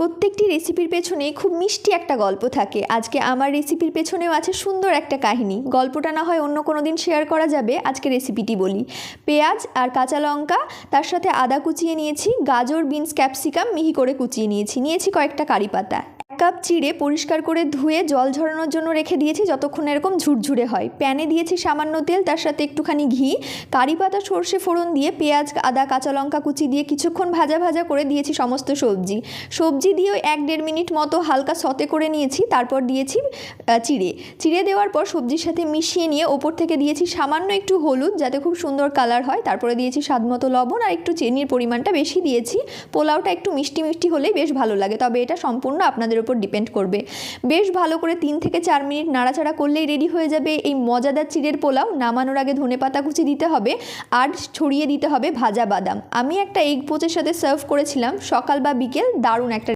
প্রত্যেকটি রেসিপির পেছনে খুব মিষ্টি একটা গল্প থাকে। আজকে আমার রেসিপির পেছনেও আছে সুন্দর একটা কাহিনী। গল্পটা না হয় অন্য কোনো দিন শেয়ার করা যাবে, আজকে রেসিপিটি বলি। পেঁয়াজ আর কাঁচা লঙ্কা, তার সাথে আদা কুচিয়ে নিয়েছি, গাজর, বিনস, ক্যাপসিকাম মিহি করে কুচিয়ে নিয়েছি কয়েকটা কারি পাতা। 1 কাপ চিড়ে পরিষ্কার করে ধুয়ে জল ঝরানোর জন্য রেখে দিয়েছি যতক্ষণ এরকম ঝুরঝুরে হয়। প্যানে দিয়েছি সামান্য তেল, তার সাথে একটুখানি ঘি, কারি পাতা, সর্ষে ফোড়ন দিয়ে পেঁয়াজ, আদা, কাঁচা লঙ্কা কুচি দিয়ে কিছুক্ষণ ভাজা ভাজা করে দিয়েছি সমস্ত সবজি দিয়েও 1-1.5 মিনিট মতো হালকা সতে করে নিয়েছি। তারপর দিয়েছি চিড়ে দেওয়ার পর সবজির সাথে মিশিয়ে নিয়ে ওপর থেকে দিয়েছি সামান্য একটু হলুদ যাতে খুব সুন্দর কালার হয়। তারপরে দিয়েছি স্বাদমতো লবণ আর একটু চিনির পরিমাণটা বেশি দিয়েছি। পোলাওটা একটু মিষ্টি মিষ্টি হলেই বেশ ভালো লাগে, তবে এটা সম্পূর্ণ আপনাদের উপর ডিপেন্ড করবে। বেশ ভালো করে 3 থেকে 4 মিনিট নাড়াচাড়া করলেই রেডি হয়ে যাবে এই মজাদার চিড়ের পোলাও। নামানোর আগে ধনেপাতা কুচি দিতে হবে আর ছড়িয়ে দিতে হবে ভাজা বাদাম। আমি একটা এগ পোচের সাথে সার্ভ করেছিলাম সকাল বা বিকেল, দারুণ একটা